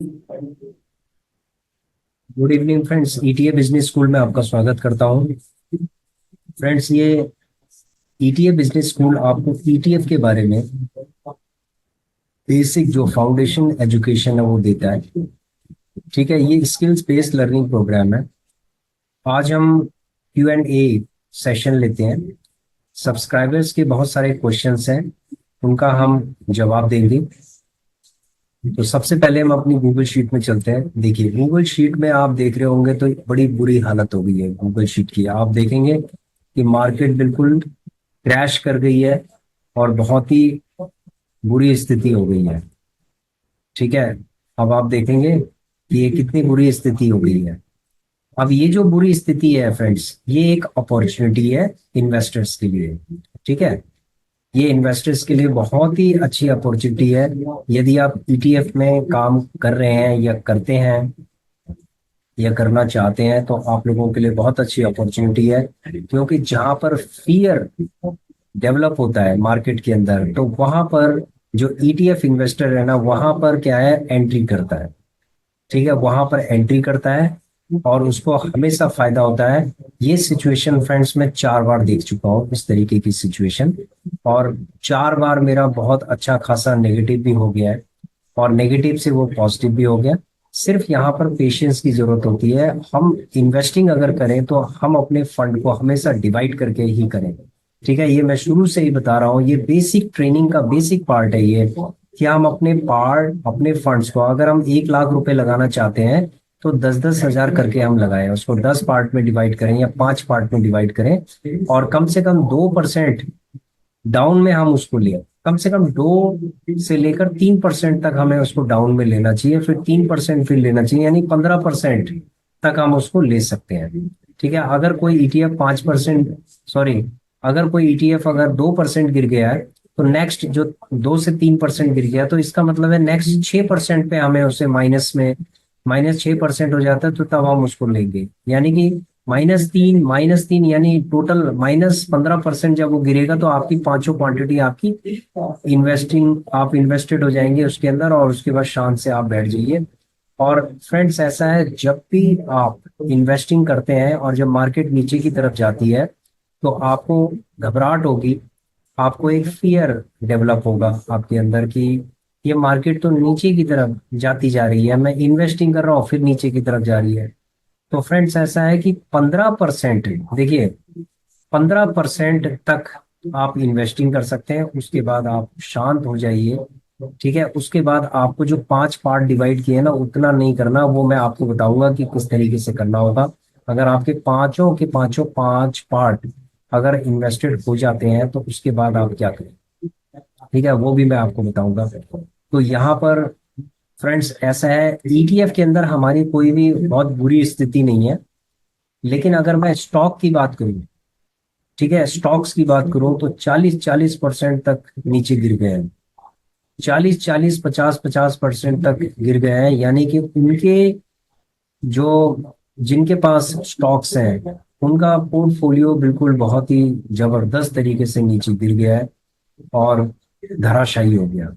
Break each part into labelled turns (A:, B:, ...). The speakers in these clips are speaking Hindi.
A: Good evening friends, ETA business school में आपका स्वागत करता हूं। फ्रेंड्स, ये ईटीए बिजनेस स्कूल आपको ईटीएफ के बारे में बेसिक जो फाउंडेशन एजुकेशन है वो देता है। ठीक है, ये स्किल्स बेस्ड लर्निंग प्रोग्राम है। आज हम क्यू एंड ए सेशन लेते हैं। सब्सक्राइबर्स के बहुत सारे क्वेश्चंस हैं, उनका हम जवाब देंगे। तो सबसे पहले हम अपनी गूगल शीट में चलते हैं। देखिए, गूगल शीट में आप देख रहे होंगे तो बड़ी बुरी हालत हो गई है गूगल शीट की। आप देखेंगे कि मार्केट बिल्कुल क्रैश कर गई है और बहुत ही बुरी स्थिति हो गई है। ठीक है, अब आप देखेंगे कि ये कितनी बुरी स्थिति हो गई है। अब ये जो बुरी स्थिति है फ्रेंड्स, ये एक अपॉर्चुनिटी है इन्वेस्टर्स के लिए। ठीक है, ये इन्वेस्टर्स के लिए बहुत ही अच्छी अपॉर्चुनिटी है। यदि आप ईटीएफ में काम कर रहे हैं या करते हैं या करना चाहते हैं तो आप लोगों के लिए बहुत अच्छी अपॉर्चुनिटी है। क्योंकि जहां पर फियर डेवलप होता है मार्केट के अंदर, तो वहां पर जो ईटीएफ इन्वेस्टर है ना, वहां पर क्या है, एंट्री करता है। ठीक है, वहां पर एंट्री करता है और उसको हमेशा फायदा होता है। ये सिचुएशन फ्रेंड्स मैं 4 बार देख चुका हूँ, इस तरीके की सिचुएशन। और 4 बार मेरा बहुत अच्छा खासा नेगेटिव भी हो गया है और नेगेटिव से वो पॉजिटिव भी हो गया। सिर्फ यहाँ पर पेशेंस की जरूरत होती है। हम इन्वेस्टिंग अगर करें तो हम अपने फंड को हमेशा डिवाइड करके ही करें। ठीक है, ये मैं शुरू से ही बता रहा हूँ, ये बेसिक ट्रेनिंग का बेसिक पार्ट है ये। कि हम अपने फंड्स को, अगर हम 1 लाख रुपए लगाना चाहते हैं तो 10-10 हजार करके हम लगाएं, उसको 10 पार्ट में डिवाइड करें या 5 पार्ट में डिवाइड करें और कम से कम 2% डाउन में हम उसको लें। कम से कम 2 से लेकर 3% तक हमें उसको डाउन में लेना चाहिए, फिर 3% फिर लेना चाहिए, यानी 15% तक हम उसको ले सकते हैं। ठीक है, अगर कोई ईटीएफ 5%, सॉरी, अगर कोई ईटीएफ अगर 2% गिर गया है तो नेक्स्ट जो 2 से 3% गिर गया, तो इसका मतलब है नेक्स्ट 6% पे हमें उसे -6% हो जाता है, तो तब हम उसको लेंगे। यानी कि -3 यानी टोटल -15% जब वो गिरेगा तो आपकी पांचों क्वांटिटी आपकी आप इन्वेस्टेड हो जाएंगे उसके अंदर, और उसके बाद शांत से आप बैठ जाइए। और फ्रेंड्स, ऐसा है, जब भी आप इन्वेस्टिंग करते हैं और जब मार्केट नीचे की तरफ जाती है तो आपको घबराहट होगी, आपको एक फियर डेवलप होगा आपके अंदर कि ये मार्केट तो नीचे की तरफ जाती जा रही है, मैं इन्वेस्टिंग कर रहा हूँ फिर नीचे की तरफ जा रही है। तो फ्रेंड्स, ऐसा है कि 15%, देखिए, 15% तक आप इन्वेस्टिंग कर सकते हैं, उसके बाद आप शांत हो जाइए। ठीक है, उसके बाद आपको जो 5 पार्ट डिवाइड किए ना, उतना नहीं करना, वो मैं आपको बताऊंगा कि किस तरीके से करना होगा। अगर आपके पांचों के पांचों 5 पार्ट अगर इन्वेस्टेड हो जाते हैं तो उसके बाद आप क्या करें। ठीक है, वो भी मैं आपको बताऊंगा। तो यहाँ पर फ्रेंड्स ऐसा है, ईटीएफ के अंदर हमारी कोई भी बहुत बुरी स्थिति नहीं है। लेकिन अगर मैं स्टॉक की बात करूं, ठीक है, स्टॉक्स की बात करूं तो 40-40% तक नीचे गिर गए हैं। 40-40, 50-50% तक गिर गए हैं, यानी कि उनके जो जिनके पास स्टॉक्स हैं उनका पोर्टफोलियो बिल्कुल बहुत ही जबरदस्त तरीके से नीचे गिर गया है और धराशायी हो गया।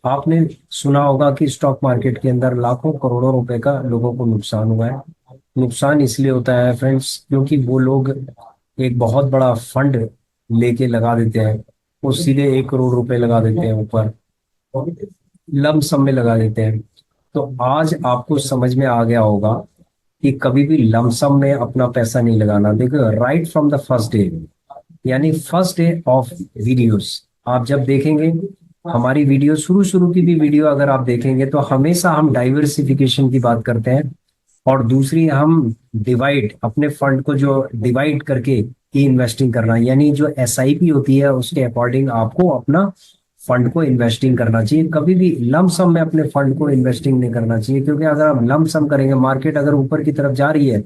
A: आपने सुना होगा कि स्टॉक मार्केट के अंदर लाखों करोड़ों रुपए का लोगों को नुकसान हुआ है। नुकसान इसलिए होता है फ्रेंड्स, क्योंकि वो लोग एक बहुत बड़ा फंड लेके लगा देते हैं। वो सीधे 1 करोड़ रुपए लगा देते हैं ऊपर, लम सम में लगा देते हैं। तो आज आपको समझ में आ गया होगा कि कभी भी लमसम में अपना पैसा नहीं लगाना। देखो, right from the first day, यानी फर्स्ट डे ऑफ वीडियोस, आप जब देखेंगे हमारी वीडियो, शुरू शुरू की भी वीडियो अगर आप देखेंगे तो हमेशा हम डाइवर्सिफिकेशन की बात करते हैं। और दूसरी, हम डिवाइड, अपने फंड को जो डिवाइड करके ही इन्वेस्टिंग करना, यानी जो एसआईपी होती है उसके अकॉर्डिंग आपको अपना फंड को इन्वेस्टिंग करना चाहिए। कभी भी लम सम में अपने फंड को इन्वेस्टिंग नहीं करना चाहिए, क्योंकि अगर आप लम सम करेंगे, मार्केट अगर ऊपर की तरफ जा रही है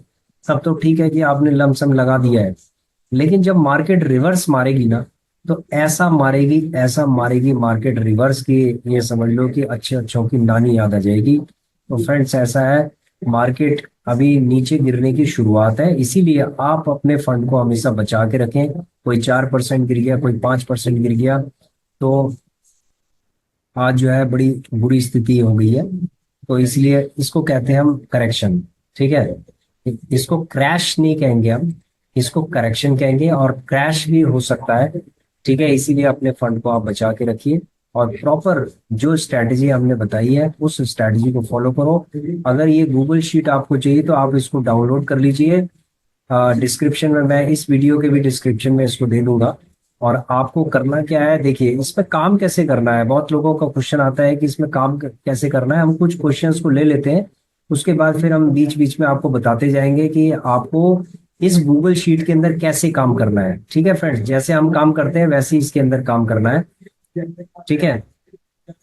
A: तब तो ठीक है कि आपने लम सम लगा दिया है। लेकिन जब मार्केट रिवर्स मारेगी ना, तो ऐसा मारेगी मार्केट रिवर्स की, ये समझ लो कि अच्छे अच्छों की नानी याद आ जाएगी। तो फ्रेंड्स, ऐसा है, मार्केट अभी नीचे गिरने की शुरुआत है, इसीलिए आप अपने फंड को हमेशा बचा के रखें। कोई 4% गिर गया, कोई 5% गिर गया, तो आज जो है बड़ी बुरी स्थिति हो गई है। तो इसलिए इसको कहते हैं हम करेक्शन। ठीक है, इसको क्रैश नहीं कहेंगे हम, इसको करेक्शन कहेंगे, और क्रैश भी हो सकता है। ठीक है, इसीलिए अपने फंड को आप बचा के रखिए और प्रॉपर जो स्ट्रैटेजी हमने बताई है उस स्ट्रैटेजी को फॉलो करो। अगर ये गूगल शीट आपको चाहिए तो आप इसको डाउनलोड कर लीजिए। डिस्क्रिप्शन में, मैं इस वीडियो के भी डिस्क्रिप्शन में इसको दे दूंगा। और आपको करना क्या है, देखिए इसमें काम कैसे करना है, बहुत लोगों का क्वेश्चन आता है कि इसमें काम कैसे करना है। हम कुछ क्वेश्चंस को ले लेते हैं, उसके बाद फिर हम बीच बीच में आपको बताते जाएंगे कि आपको इस गूगल शीट के अंदर कैसे काम करना है। ठीक है फ्रेंड्स, जैसे हम काम करते हैं वैसे ही इसके अंदर काम करना है। ठीक है,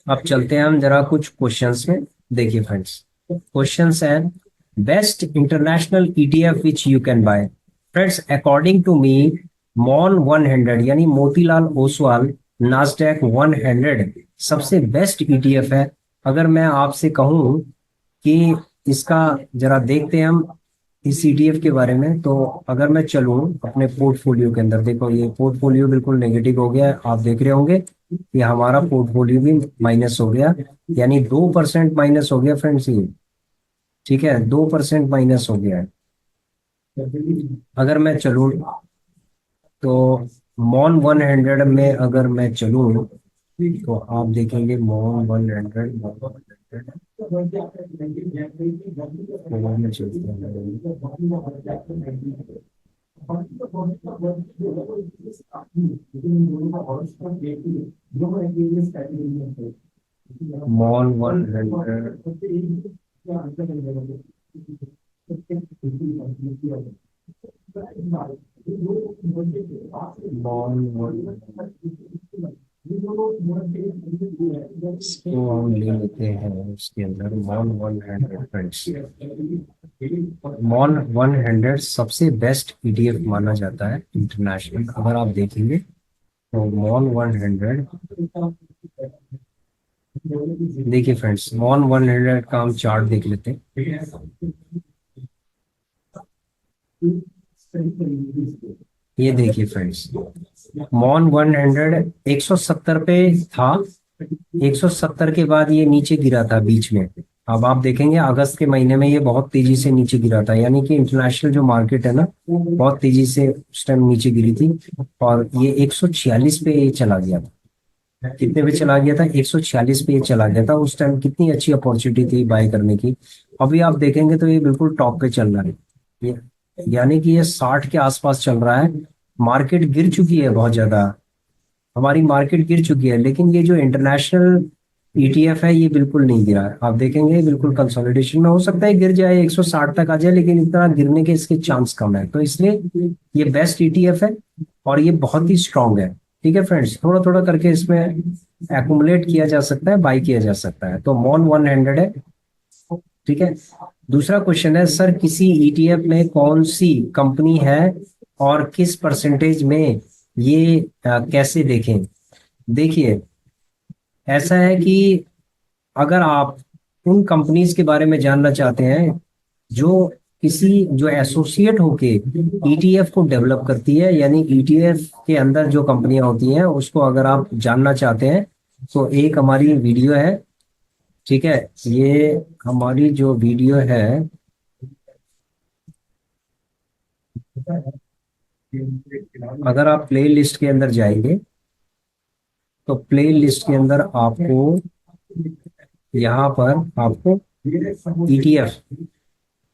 A: अब चलते हैं हम जरा कुछ क्वेश्चंस में। देखिए फ्रेंड्स, क्वेश्चंस है, best international ETF which you can buy. Friends, according to me, MON 100 यानी मोतीलाल ओसवाल नास्डैक 100 सबसे बेस्ट ईटीएफ है। अगर मैं आपसे कहूं कि इसका जरा देखते हैं हम इस ईटीएफ के बारे में, तो अगर मैं चलूं अपने पोर्टफोलियो के अंदर, देखो ये पोर्टफोलियो बिल्कुल नेगेटिव हो गया है, आप देख रहे होंगे कि हमारा पोर्टफोलियो भी माइनस हो गया, यानी 2% माइनस हो गया फ्रेंड्स ये। ठीक है, 2% माइनस हो गया है। अगर मैं चलूं तो मॉन 100 में अगर मैं चलूं तो आप देखेंगे मॉन 100 में चलते हैं मॉन 100। मॉन 100 इसको हम ले लेते हैं, उसके अंदर मॉन 100 फ्रेंड्स। मॉन 100 सबसे बेस्ट ईटीएफ माना जाता है इंटरनेशनल। अगर आप देखेंगे तो मॉन 100, देखिए फ्रेंड्स मॉन 100 का हम चार्ट देख लेते हैं। ये देखिए फ्रेंड्स, मॉन 100 170 पे था, 170 के बाद ये नीचे गिरा था बीच में। अब आप देखेंगे अगस्त के महीने में ये बहुत तेजी से नीचे गिरा था, यानी कि इंटरनेशनल जो मार्केट है ना, बहुत तेजी से उस टाइम नीचे गिरी थी, और ये 146 पे ये चला गया था। कितने पे चला गया था? 146 पे ये चला गया था। उस टाइम कितनी अच्छी अपॉर्चुनिटी थी बाय करने की। अभी आप देखेंगे तो ये बिल्कुल टॉप पे चल रहा है, ये यानी कि ये 60 के आसपास चल रहा है। मार्केट गिर चुकी है बहुत ज्यादा, हमारी मार्केट गिर चुकी है, लेकिन ये जो इंटरनेशनल ईटीएफ है ये बिल्कुल नहीं गिरा है। आप देखेंगे बिल्कुल कंसोलिडेशन में, हो सकता है गिर जाए 160 तक आ जाए, लेकिन इतना गिरने के इसके चांस कम है। तो इसलिए ये बेस्ट ईटीएफ है और ये बहुत ही स्ट्रांग है। ठीक है फ्रेंड्स, थोड़ा थोड़ा करके इसमें एक्युमुलेट किया जा सकता है, बाई किया जा सकता है। तो मॉन 100 है। ठीक है, दूसरा क्वेश्चन है, सर किसी ईटीएफ में कौन सी कंपनी है और किस परसेंटेज में, ये कैसे देखें? देखिए ऐसा है कि अगर आप उन कंपनीज के बारे में जानना चाहते हैं जो जो एसोसिएट होके ईटीएफ को डेवलप करती है, यानी ईटीएफ के अंदर जो कंपनियां होती हैं उसको अगर आप जानना चाहते हैं तो एक हमारी वीडियो है। ठीक है, ये हमारी जो वीडियो है, अगर आप प्ले लिस्ट के अंदर जाएंगे तो प्ले लिस्ट के अंदर आपको यहाँ पर आपको ETF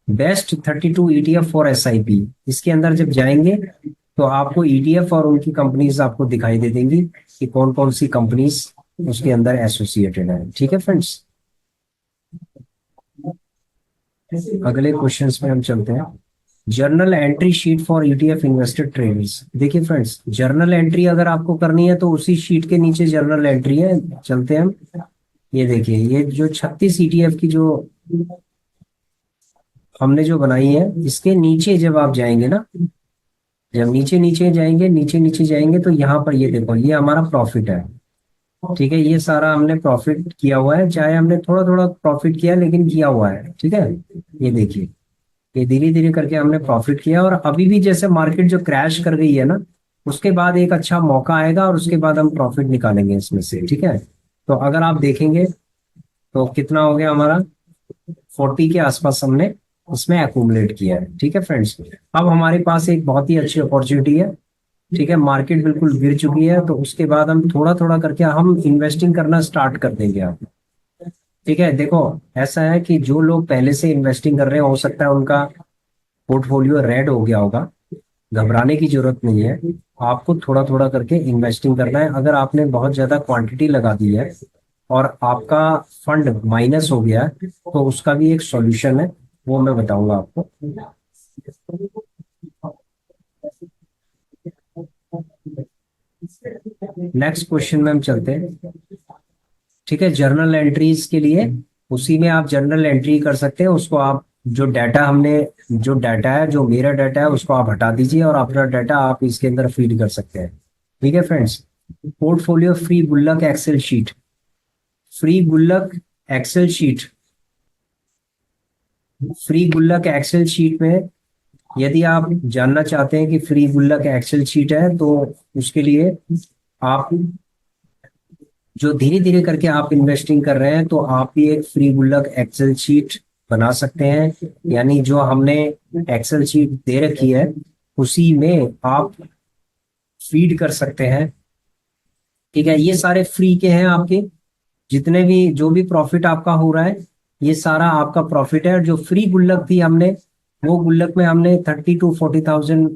A: best 32 ETF for SIP, इसके अंदर जब जाएंगे तो आपको ईटीएफ और उनकी कंपनीज आपको दिखाई दे देंगी कि कौन कौन सी कंपनीज उसके अंदर एसोसिएटेड है। ठीक है फ्रेंड्स, अगले क्वेश्चंस में हम चलते हैं। Journal entry sheet for ETF invested traders. देखिए फ्रेंड्स, जर्नल एंट्री अगर आपको करनी है तो उसी शीट के नीचे जर्नल एंट्री है। चलते हैं हम, ये देखिए ये जो 36 ईटीएफ की जो हमने जो बनाई है, इसके नीचे जब आप जाएंगे ना, जब नीचे नीचे जाएंगे, नीचे नीचे जाएंगे तो यहाँ पर ये देखो, ये हमारा प्रॉफिट है। ठीक है, ये सारा हमने प्रॉफिट किया हुआ है, चाहे हमने थोड़ा थोड़ा प्रॉफिट किया लेकिन किया हुआ है। ठीक है, ये देखिए ये धीरे धीरे करके हमने प्रॉफिट किया, और अभी भी जैसे मार्केट जो क्रैश कर गई है ना, उसके बाद एक अच्छा मौका आएगा और उसके बाद हम प्रॉफिट निकालेंगे इसमें से। ठीक है, तो अगर आप देखेंगे तो कितना हो गया हमारा, 40 के आसपास हमने इसमें एक्यूमुलेट किया है। ठीक है फ्रेंड्स, अब हमारे पास एक बहुत ही अच्छी अपॉर्चुनिटी है। ठीक है, मार्केट बिल्कुल गिर चुकी है, तो उसके बाद हम थोड़ा थोड़ा करके हम इन्वेस्टिंग करना स्टार्ट कर देंगे आप। ठीक है, देखो ऐसा है कि जो लोग पहले से इन्वेस्टिंग कर रहे हैं, हो सकता है उनका पोर्टफोलियो रेड हो गया होगा। घबराने की जरूरत नहीं है, आपको थोड़ा थोड़ा करके इन्वेस्टिंग करना है। अगर आपने बहुत ज्यादा क्वांटिटी लगा दी है और आपका फंड माइनस हो गया है, तो उसका भी एक सॉल्यूशन है, वो मैं बताऊंगा आपको। नेक्स्ट क्वेश्चन में हम चलते हैं। ठीक है, जर्नल एंट्रीज के लिए उसी में आप जर्नल एंट्री कर सकते हैं। उसको आप जो डाटा हमने, जो डाटा है, जो मेरा डाटा है, उसको आप हटा दीजिए और अपना डाटा आप इसके अंदर फीड कर सकते हैं। ठीक है फ्रेंड्स, पोर्टफोलियो फ्री गुल्लक एक्सेल शीट, फ्री गुल्लक एक्सेल शीट, फ्री गुल्लक एक्सेल शीट में यदि आप जानना चाहते हैं कि फ्री गुल्लक एक्सेल शीट है, तो उसके लिए आप जो धीरे धीरे करके आप इन्वेस्टिंग कर रहे हैं, तो आप भी एक फ्री गुल्लक एक्सेल शीट बना सकते हैं। यानी जो हमने एक्सेल शीट दे रखी है, उसी में आप फीड कर सकते हैं। ठीक है, ये सारे फ्री के हैं आपके, जितने भी जो भी प्रॉफिट आपका हो रहा है, ये सारा आपका प्रॉफिट है। और जो फ्री गुल्लक थी हमने, वो गुल्लक में हमने 30 to 40,000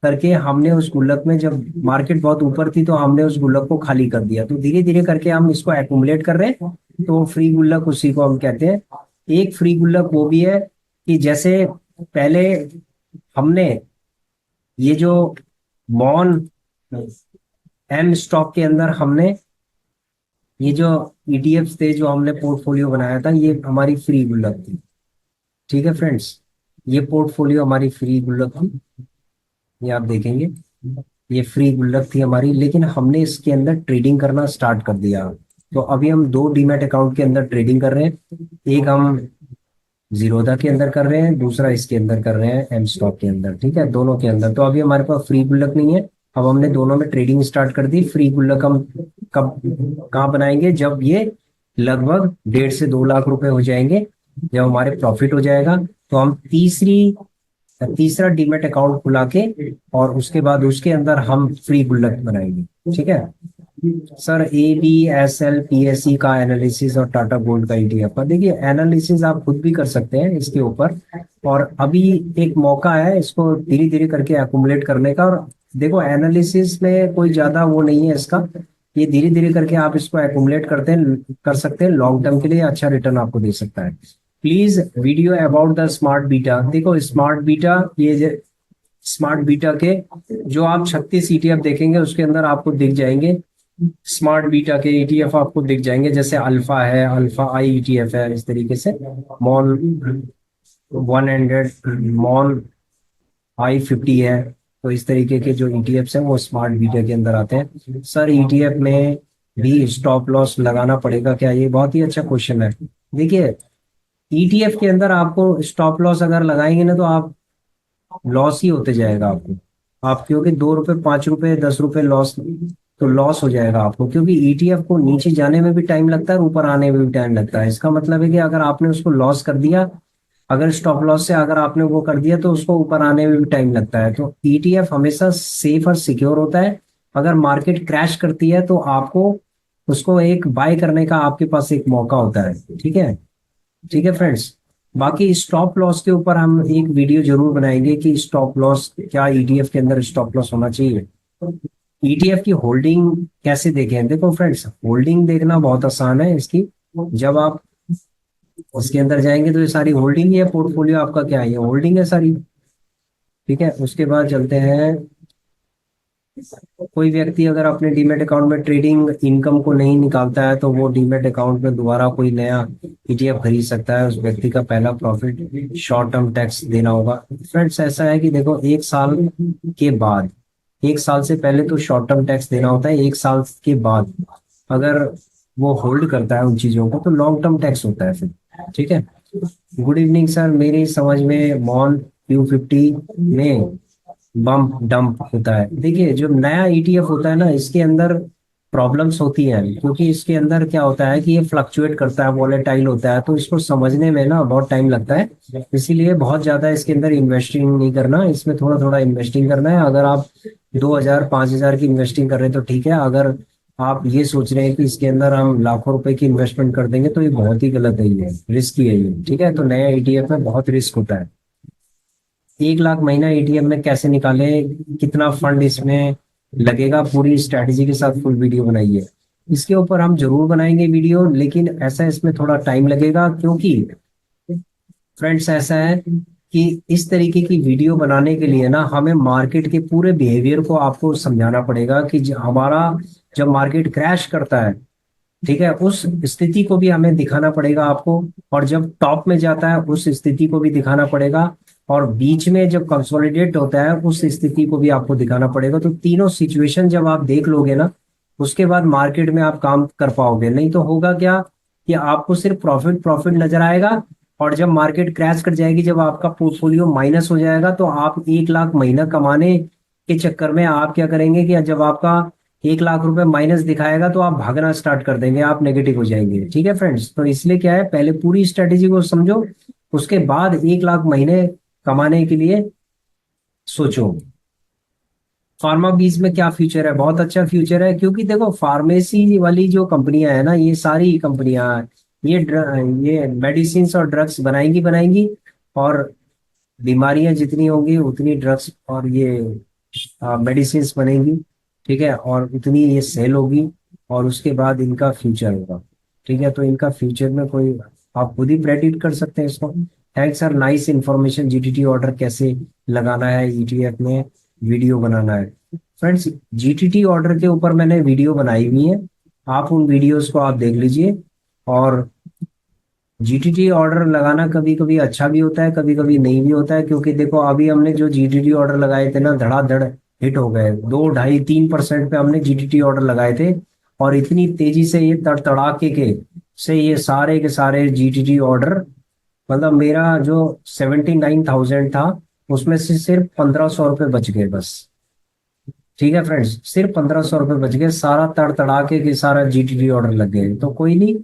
A: करके हमने उस गुल्लक में, जब मार्केट बहुत ऊपर थी तो हमने उस गुल्लक को खाली कर दिया। तो धीरे धीरे करके हम इसको एक्यूमुलेट कर रहे हैं, तो फ्री गुल्लक उसी को हम कहते हैं। एक फ्री गुल्लक वो भी है कि जैसे पहले हमने ये जो मॉन एम स्टॉक के अंदर हमने ये जो ईटीएफ थे, जो हमने पोर्टफोलियो बनाया था, ये हमारी फ्री गुल्लक थी। ठीक है फ्रेंड्स, ये पोर्टफोलियो हमारी फ्री गुल्लक थी, ये आप देखेंगे, ये फ्री गुल्लक थी हमारी। लेकिन हमने इसके अंदर ट्रेडिंग करना स्टार्ट कर दिया। तो अभी हम दो डीमैट अकाउंट के अंदर ट्रेडिंग कर रहे हैं। एक हम जीरोधा के अंदर कर रहे हैं, दूसरा इसके अंदर कर रहे हैं एम स्टॉक के अंदर। ठीक है, दोनों के अंदर। तो अभी हमारे पास फ्री गुल्लक नहीं है, अब हमने दोनों में ट्रेडिंग स्टार्ट कर दी। फ्री गुल्लक हम कब कहाँ बनाएंगे? जब ये लगभग 1.5 से 2 लाख रुपए हो जाएंगे, जब हमारे प्रॉफिट हो जाएगा, तो हम तीसरा डीमेट अकाउंट खुला के और उसके बाद उसके अंदर हम फ्री गुल्लक बनाएंगे। ठीक है सर, ABSL PSE का एनालिसिस और टाटा गोल्ड का ETF का, देखिए एनालिसिस आप खुद भी कर सकते हैं इसके ऊपर। और अभी एक मौका है इसको धीरे धीरे करके एक्यूमुलेट करने का। और देखो एनालिसिस में कोई ज्यादा वो नहीं है इसका, ये धीरे धीरे करके आप इसको एक्यूमुलेट कर सकते हैं। लॉन्ग टर्म के लिए अच्छा रिटर्न आपको दे सकता है। Please video about the smart beta. देखो स्मार्ट बीटा, ये स्मार्ट बीटा के जो आप 36 ETF देखेंगे, उसके अंदर आपको दिख जाएंगे स्मार्ट बीटा के ETF आपको दिख जाएंगे। जैसे अल्फा है, अल्फा आई ETF है, इस तरीके से मॉल 100, मॉल I50 है। तो इस तरीके के जो ETFs हैं वो स्मार्ट बीटा के अंदर आते हैं। सर ETF में भी स्टॉप लॉस लगाना पड़ेगा क्या? ये बहुत ही अच्छा क्वेश्चन है। देखिए ETF के अंदर आपको स्टॉप लॉस अगर लगाएंगे ना, तो आप लॉस ही होते जाएगा आपको। आप क्योंकि 2 रुपए, 5 रुपए, 10 रुपए लॉस, तो लॉस हो जाएगा आपको। क्योंकि ETF को नीचे जाने में भी टाइम लगता है और ऊपर आने में भी टाइम लगता है। इसका मतलब है कि अगर आपने उसको लॉस कर दिया, अगर स्टॉप लॉस से अगर आपने वो कर दिया, तो उसको ऊपर आने में भी टाइम लगता है। तो ETF हमेशा सेफ और सिक्योर होता है। अगर मार्केट क्रैश करती है, तो आपको उसको एक बाय करने का आपके पास एक मौका होता है। ठीक है, ठीक है फ्रेंड्स। बाकी स्टॉप लॉस के ऊपर हम एक वीडियो जरूर बनाएंगे कि स्टॉप लॉस क्या, ETF के अंदर स्टॉप लॉस होना चाहिए। ETF की होल्डिंग कैसे देखें? देखो फ्रेंड्स, होल्डिंग देखना बहुत आसान है इसकी। जब आप उसके अंदर जाएंगे तो ये सारी होल्डिंग ही है, पोर्टफोलियो आपका क्या है, ये होल्डिंग है सारी। ठीक है, उसके बाद चलते हैं। कोई व्यक्ति अगर अपने डीमेट अकाउंट में ट्रेडिंग इनकम को नहीं निकालता है, तो वो डीमेट अकाउंट में दोबारा कोई नया ETF खरीद सकता है। उस व्यक्ति का पहला प्रॉफिट शॉर्ट टर्म टैक्स देना होगा। फ्रेंड्स ऐसा है कि देखो, 1 साल के बाद, 1 साल से पहले तो शॉर्ट टर्म टैक्स देना होता है। 1 साल के बाद अगर वो होल्ड करता है उन चीजों को, तो लॉन्ग टर्म टैक्स होता है फिर। ठीक है, गुड इवनिंग सर, मेरी समझ में मॉन Q50 में बम्प डंप होता है। देखिए जो नया ETF होता है ना, इसके अंदर प्रॉब्लम्स होती हैं, क्योंकि इसके अंदर क्या होता है कि ये फ्लक्चुएट करता है, वॉलेटाइल होता है, तो इसको समझने में ना बहुत टाइम लगता है। इसीलिए बहुत ज्यादा इसके अंदर इन्वेस्टिंग नहीं करना, इसमें थोड़ा थोड़ा इन्वेस्टिंग करना है। अगर आप 2,000 5,000 की इन्वेस्टिंग कर रहे हैं तो ठीक है। अगर आप ये सोच रहे हैं कि इसके अंदर हम लाखों रुपए की इन्वेस्टमेंट कर देंगे तो ये बहुत ही गलत है, ये रिस्की है ये, ठीक है। तो नया ईटीएफ में बहुत रिस्क होता है। 1 लाख महीना एटीएम में कैसे निकाले, कितना फंड इसमें लगेगा, पूरी स्ट्रैटेजी के साथ फुल वीडियो बनाइए। इसके ऊपर हम जरूर बनाएंगे वीडियो, लेकिन ऐसा इसमें थोड़ा टाइम लगेगा, क्योंकि फ्रेंड्स ऐसा है कि इस तरीके की वीडियो बनाने के लिए ना हमें मार्केट के पूरे बिहेवियर को आपको समझाना पड़ेगा कि हमारा जब मार्केट क्रैश करता है, ठीक है, उस स्थिति को भी हमें दिखाना पड़ेगा आपको। और जब टॉप में जाता है उस स्थिति को भी दिखाना पड़ेगा। और बीच में जब कंसोलिडेट होता है उस स्थिति को भी आपको दिखाना पड़ेगा। तो तीनों सिचुएशन जब आप देख लोगे ना, उसके बाद मार्केट में आप काम कर पाओगे। नहीं तो होगा क्या कि आपको सिर्फ प्रॉफिट प्रॉफिट नजर आएगा, और जब मार्केट क्रैश कर जाएगी, जब आपका पोर्टफोलियो माइनस हो जाएगा, तो आप 1 लाख महीना कमाने के चक्कर में आप क्या करेंगे कि जब आपका 1 लाख रुपए माइनस दिखाएगा तो आप भागना स्टार्ट कर देंगे, आप नेगेटिव हो जाएंगे, ठीक है फ्रेंड्स। तो इसलिए क्या है, पहले पूरी स्ट्रेटेजी को समझो, उसके बाद 1 लाख महीने कमाने के लिए सोचो। फार्मा बीज में क्या फ्यूचर है, बहुत अच्छा फ्यूचर है, क्योंकि देखो फार्मेसी वाली जो कंपनियां है ना, ये सारी कंपनियां ये मेडिसिन और ड्रग्स बनाएंगी बनाएंगी, और बीमारियां जितनी होंगी उतनी ड्रग्स और ये मेडिसिन बनेंगी, ठीक है, और उतनी ये सेल होगी, और उसके बाद इनका फ्यूचर होगा, ठीक है। तो इनका फ्यूचर में कोई, आप खुद ही प्रेडिक्ट कर सकते हैं इसको। Thanks sir, nice information. GTT order कैसे लगाना है ईटीएफ में, वीडियो बनाना है फ्रेंड्स। जीटीटी ऑर्डर के ऊपर मैंने वीडियो बनाई हुई है, आप उन वीडियोस को आप देख लीजिए। और जीटीटी ऑर्डर लगाना कभी कभी अच्छा भी होता है, कभी कभी नहीं भी होता है, क्योंकि देखो अभी हमने जो जीटीटी ऑर्डर लगाए थे ना, धड़ाधड़ हिट हो गए, 2 2.5 3% पे हमने जीटीटी ऑर्डर लगाए थे, और इतनी तेजी से ये तड़तड़ाके के से ये सारे के सारे जीटीटी ऑर्डर, मतलब मेरा जो 79,000 था उसमें से सिर्फ 1,500 रुपये बच गए बस, ठीक है फ्रेंड्स, सिर्फ 1,500 रुपये बच गए, सारा तड़तड़ाके के सारा जीटीटी ऑर्डर लग गए। तो कोई नहीं,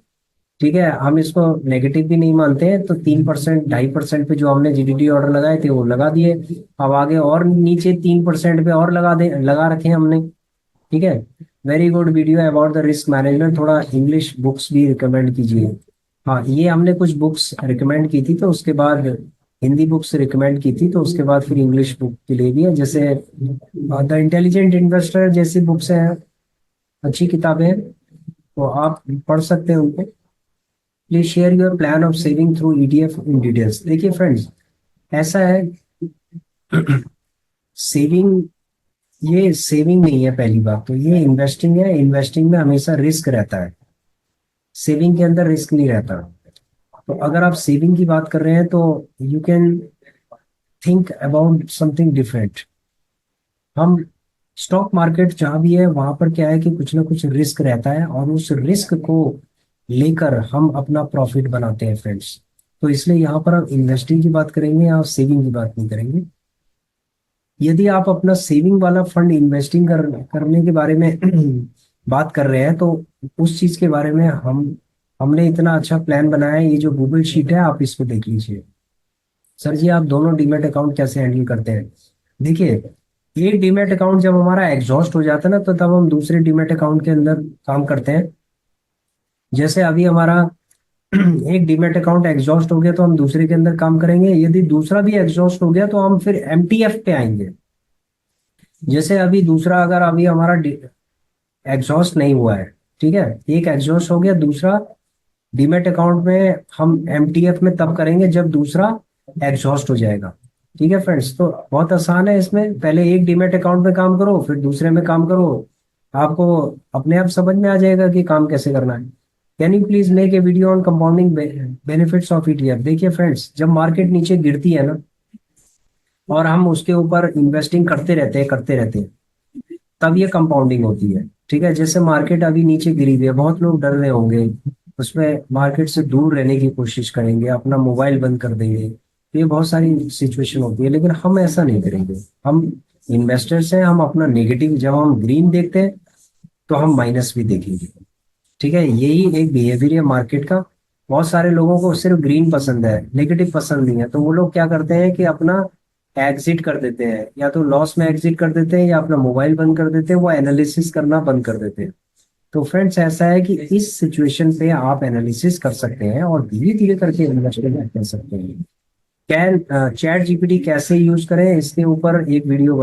A: ठीक है, हम इसको नेगेटिव भी नहीं मानते हैं। तो 3% 2.5% पे जो हमने जीडीटी ऑर्डर लगाए थे वो लगा दिए। अब आगे और नीचे 3% पे और लगा रखे हैं हमने, ठीक है। Very good video about the risk management, थोड़ा इंग्लिश बुक्स भी रिकमेंड कीजिए। हाँ, ये हमने कुछ बुक्स रिकमेंड की थी, तो उसके बाद हिंदी बुक्स रिकमेंड की थी, तो उसके बाद फिर इंग्लिश बुक के लिए भी है, जैसे द इंटेलिजेंट इन्वेस्टर जैसी बुक्स हैं, अच्छी किताबें हैं, तो आप पढ़ सकते हैं उनको। Please share your plan of saving through ETF in details. देखिए फ्रेंड्स, ऐसा है, सेविंग, ये सेविंग नहीं है, पहली बात तो ये इन्वेस्टिंग है। इन्वेस्टिंग में हमेशा रिस्क रहता है, सेविंग के अंदर रिस्क नहीं रहता। तो अगर आप सेविंग की बात कर रहे हैं तो you can think about something different. हम स्टॉक मार्केट जहाँ भी है वहां पर क्या है कि कुछ ना कुछ रिस्क रहता है, और उस रिस्क को लेकर हम अपना प्रॉफिट बनाते हैं फ्रेंड्स। तो इसलिए यहाँ पर हम इन्वेस्टिंग की बात करेंगे और सेविंग की बात नहीं करेंगे। यदि आप अपना सेविंग वाला फंड इन्वेस्टिंग करने के बारे में बात कर रहे हैं, तो उस चीज के बारे में हमने इतना अच्छा प्लान बनाया है। ये जो गूगल शीट है आप इसको देख लीजिए। सर जी, आप दोनों डीमेट अकाउंट कैसे हैंडल करते हैं? देखिए, एक डीमेट अकाउंट जब हमारा एग्जॉस्ट हो जाता है ना, तो तब हम दूसरे डीमेट अकाउंट के अंदर काम करते हैं। जैसे अभी हमारा एक डीमेट अकाउंट एग्जॉस्ट हो गया तो हम दूसरे के अंदर काम करेंगे। यदि दूसरा भी एग्जॉस्ट हो गया तो हम फिर एमटीएफ पे आएंगे। जैसे अभी दूसरा, अगर अभी हमारा एग्जॉस्ट नहीं हुआ है, ठीक है, एक एग्जॉस्ट हो गया, दूसरा डीमेट अकाउंट में हम एमटीएफ में तब करेंगे जब दूसरा एग्जॉस्ट हो जाएगा, ठीक है फ्रेंड्स। तो बहुत आसान है, इसमें पहले एक डीमेट अकाउंट में काम करो, फिर दूसरे में काम करो, आपको अपने आप समझ में आ जाएगा कि काम कैसे करना है। Can you please make a video on compounding benefits of ETF? देखिए फ्रेंड्स, जब मार्केट नीचे गिरती है ना, और हम उसके ऊपर इन्वेस्टिंग करते रहते हैं, तब ये कंपाउंडिंग होती है, ठीक है। जैसे मार्केट अभी नीचे गिरी हुई है, बहुत लोग डर रहे होंगे, उसमें मार्केट से दूर रहने की कोशिश करेंगे, अपना मोबाइल बंद कर देंगे, तो ये बहुत सारी सिचुएशन होती है। लेकिन हम ऐसा नहीं करेंगे। हम इन्वेस्टर्स हैं, हम अपना नेगेटिव, जब हम ग्रीन देखते हैं तो हम माइनस भी देखेंगे। ठीक है, यही एक बिहेवियर है मार्केट का। बहुत सारे लोगों को सिर्फ ग्रीन पसंद है, नेगेटिव पसंद नहीं है, तो वो लोग क्या करते हैं कि अपना एग्जिट कर देते हैं, या तो लॉस में एग्जिट कर देते हैं या अपना मोबाइल बंद कर देते हैं, वो एनालिसिस करना बंद कर देते हैं। तो फ्रेंड्स ऐसा है कि इस सिचुएशन पे आप एनालिसिस कर सकते हैं और धीरे धीरे करके इन्वेस्टमेंट कर सकते हैं। कैन चैट जीपीटी कैसे यूज करें, इसके ऊपर एक वीडियो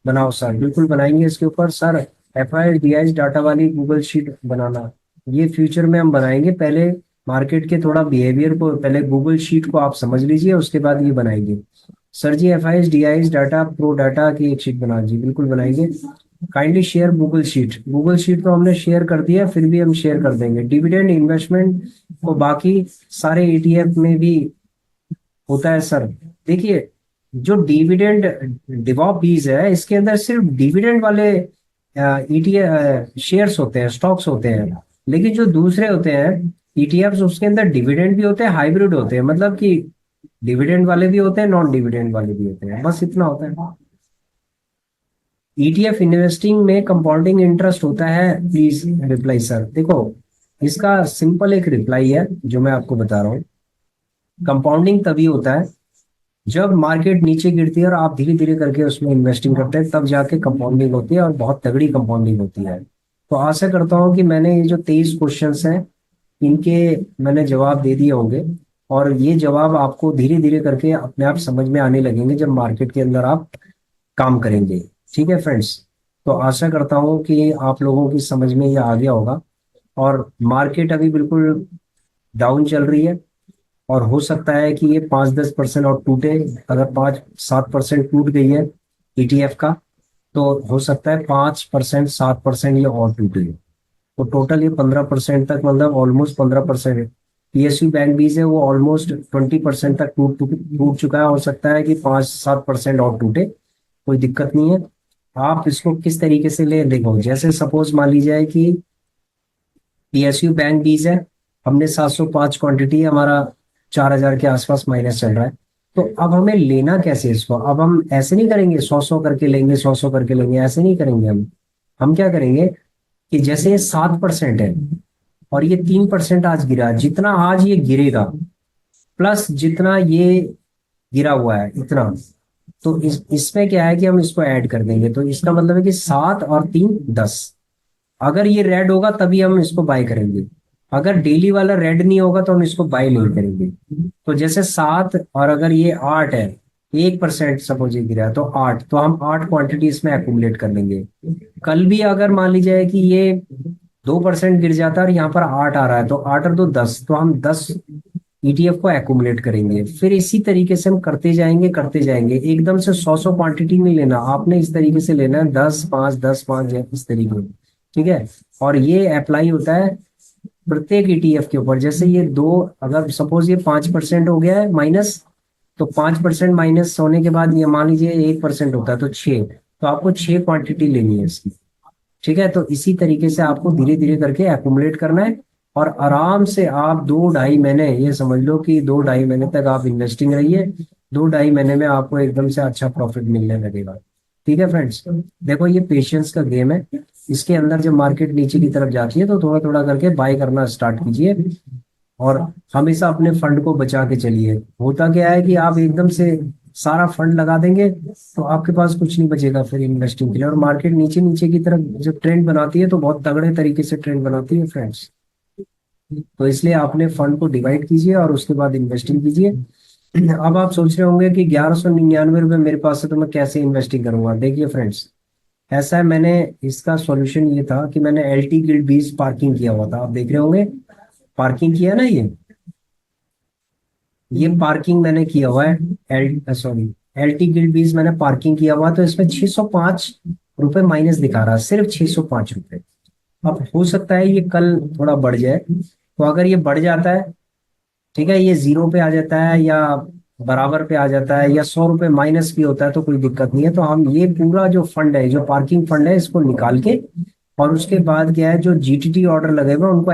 A: बनाओ सर। बिल्कुल बनाएंगे इसके ऊपर sir. F I D I data वाली गूगल शीट बनाना, ये फ्यूचर में हम बनाएंगे। पहले मार्केट के थोड़ा बिहेवियर को, पहले गूगल शीट को आप समझ लीजिए, उसके बाद ये बनाएंगे। Sir ji F I D I data pro data की एक शीट बना जी, बिल्कुल बनाएंगे। Kindly share Google sheet. Google sheet तो हमने शेयर कर दिया, फिर भी हम शेयर कर देंगे। डिविडेंड इन्वेस्टमेंट को बाकी सारे ईटीएफ में भी होता है सर। देखिए, जो डिविडेंड डिवॉप बीज है, इसके अंदर सिर्फ डिविडेंड वाले ईटीएफ शेयर्स होते हैं, स्टॉक्स होते हैं। लेकिन जो दूसरे होते हैं ईटीएफ्स, उसके अंदर डिविडेंड भी होते हैं, हाइब्रिड होते हैं, मतलब कि डिविडेंड वाले भी होते हैं, नॉन डिविडेंड वाले भी होते हैं, बस इतना होता है। ईटीएफ इन्वेस्टिंग में कंपाउंडिंग इंटरेस्ट होता है, प्लीज रिप्लाई सर। देखो, इसका सिंपल एक रिप्लाई है जो मैं आपको बता रहा हूँ। कंपाउंडिंग तभी होता है जब मार्केट नीचे गिरती है और आप धीरे धीरे करके उसमें इन्वेस्टिंग करते हैं, तब जाके कंपाउंडिंग होती है और बहुत तगड़ी कंपाउंडिंग होती है। तो आशा करता हूँ कि मैंने ये जो 23 क्वेश्चंस हैं, इनके मैंने जवाब दे दिए होंगे, और ये जवाब आपको धीरे धीरे करके अपने आप समझ में आने लगेंगे जब मार्केट के अंदर आप काम करेंगे। ठीक है फ्रेंड्स, तो आशा करता हूँ कि आप लोगों की समझ में ये आ गया होगा। और मार्केट अभी बिल्कुल डाउन चल रही है, और हो सकता है कि ये 5-10% और टूटे। अगर 5-7% टूट गई है ईटीएफ का, तो हो सकता है 5%-7% ये और टूटे। तो टोटल ये 15% तक, मतलब ऑलमोस्ट 15%। पीएसयू बैंक बीज है वो ऑलमोस्ट 20% तक टूट टूट चुका है। हो सकता है कि 5-7% और टूटे, कोई दिक्कत नहीं है। आप इसको किस तरीके से ले, देखो जैसे सपोज मान लीजिए कि पीएसयू बैंक बीज है, हमने 705 क्वांटिटी, हमारा 4,000 के आसपास माइनस चल रहा है। तो अब हमें लेना कैसे इसको? अब हम ऐसे नहीं करेंगे 100-100 करके लेंगे, 100-100 करके लेंगे, ऐसे नहीं करेंगे हम क्या करेंगे कि जैसे ये 7% है और ये 3% आज गिरा, जितना आज ये गिरेगा प्लस जितना ये गिरा हुआ है इतना, तो इसमें क्या है कि हम इसको ऐड कर देंगे। तो इसका मतलब है कि 7 और 3 10। अगर ये रेड होगा तभी हम इसको बाय करेंगे, अगर डेली वाला रेड नहीं होगा तो हम इसको बाय नहीं करेंगे। तो जैसे 7, और अगर ये 8 है, 1% सपोज ये गिरा है, तो 8, तो हम 8 क्वांटिटी इसमें एक्यूमुलेट कर लेंगे। कल भी अगर मान लीजिए कि ये 2% गिर जाता है और यहाँ पर 8 आ रहा है, तो 8 और 2 10, तो हम 10 ईटीएफ को एक्यूमुलेट करेंगे। फिर इसी तरीके से हम करते जाएंगे करते जाएंगे। एकदम से 100-100 क्वांटिटी नहीं लेना आपने, इस तरीके से लेना है, 10-5 10-5 इस तरीके। ठीक है, और ये अप्लाई होता है प्रत्येक ईटीएफ के ऊपर। जैसे ये दो, अगर सपोज ये 5% हो गया है माइनस, तो 5% माइनस होने के बाद ये मान लीजिए 1% होता है, तो 6, तो आपको 6 क्वांटिटी लेनी है इसकी। ठीक है, तो इसी तरीके से आपको धीरे धीरे करके एक्यूमुलेट करना है, और आराम से आप 2-2.5 महीने, ये समझ लो कि 2-2.5 महीने तक आप इन्वेस्टिंग रहिए। 2-2.5 महीने में आपको एकदम से अच्छा प्रॉफिट मिलने लगेगा। ठीक है फ्रेंड्स, देखो ये पेशेंस का गेम है। इसके अंदर जब मार्केट नीचे की तरफ जाती है तो थोड़ा थोड़ा करके बाय करना स्टार्ट कीजिए, और हमेशा अपने फंड को बचा के चलिए। होता क्या है कि आप एकदम से सारा फंड लगा देंगे तो आपके पास कुछ नहीं बचेगा फिर इन्वेस्टिंग के लिए। और मार्केट नीचे नीचे की तरफ जब ट्रेंड बनाती है तो बहुत तगड़े तरीके से ट्रेंड बनाती है फ्रेंड्स। तो इसलिए आपने फंड को डिवाइड कीजिए और उसके बाद इन्वेस्टिंग कीजिए। अब आप सोच रहे होंगे कि 1199 रुपये मेरे पास है तो मैं कैसे इन्वेस्टिंग करूंगा। देखिए फ्रेंड्स, ऐसा है, मैंने इसका सॉल्यूशन ये था कि मैंने एलटी गिल्ड बीज पार्किंग किया हुआ था। आप देख रहे होंगे पार्किंग किया ना, ये पार्किंग मैंने किया हुआ है। एलटी गिल्ड बीज मैंने पार्किंग किया हुआ, तो इसमें 605 रुपये माइनस दिखा रहा है, सिर्फ 605 रुपये। अब हो सकता है ये कल थोड़ा बढ़ जाए, तो अगर ये बढ़ जाता है, ठीक है, ये जीरो पे आ जाता है या बराबर पे आ जाता है या 100 रुपये माइनस भी होता है, तो कोई दिक्कत नहीं है। तो हम ये पूरा जो फंड है, जो पार्किंग फंड है, इसको निकाल के, और उसके बाद क्या है, जो जीटीटी ऑर्डर लगेगा उनको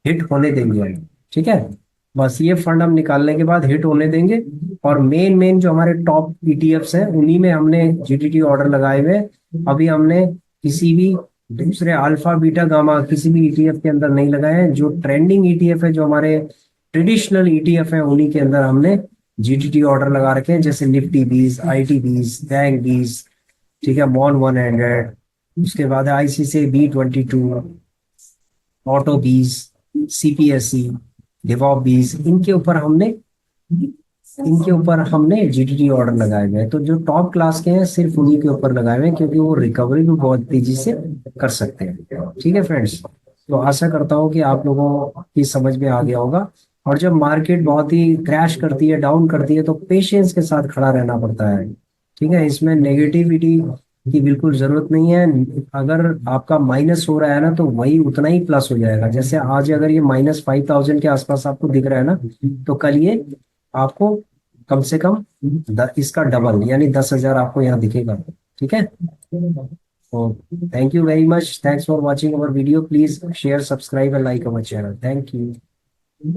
A: हिट होने देंगे हम। ठीक है, बस ये फंड हम निकालने के बाद हिट होने देंगे, और मेन मेन जो हमारे टॉप ईटीएफ्स हैं उन्हीं में हमने जीटीटी ऑर्डर लगाए हुए हैं। अभी हमने किसी भी दूसरे अल्फा बीटा गामा किसी भी ईटीएफ के अंदर नहीं लगाए हैं। जो ट्रेंडिंग ईटीएफ है, जो हमारे ट्रेडिशनल ईटीएफ है, उन्हीं के अंदर हमने जीटीटी ऑर्डर लगा रखे हैं, जैसे निफ्टी 20, IT 20, बैंक 20, ठीक है, मॉन 100, उसके बाद ICICI B22, ऑटो 20, CPSE, डिवॉप 20, इनके ऊपर हमने जीटीटी ऑर्डर लगाए हुए हैं। तो जो टॉप क्लास के हैं सिर्फ उन्हीं के ऊपर लगाए हुए हैं, क्योंकि वो रिकवरी भी बहुत तेजी से कर सकते हैं। ठीक है फ्रेंड्स, तो आशा करता हूँ कि आप लोगों की समझ में आ गया होगा। और जब मार्केट बहुत ही क्रैश करती है, डाउन करती है, तो पेशेंस के साथ खड़ा रहना पड़ता है। ठीक है, इसमें नेगेटिविटी की बिल्कुल जरूरत नहीं है। अगर आपका माइनस हो रहा है ना, तो वही उतना ही प्लस हो जाएगा। जैसे आज अगर ये -5000 के आसपास आपको दिख रहा है ना, तो कल ये आपको कम से कम इसका डबल यानी 10,000 आपको यहाँ दिखेगा। ठीक है, तो thank you very much, thanks for watching our video, please share, subscribe and like our channel. Thank you.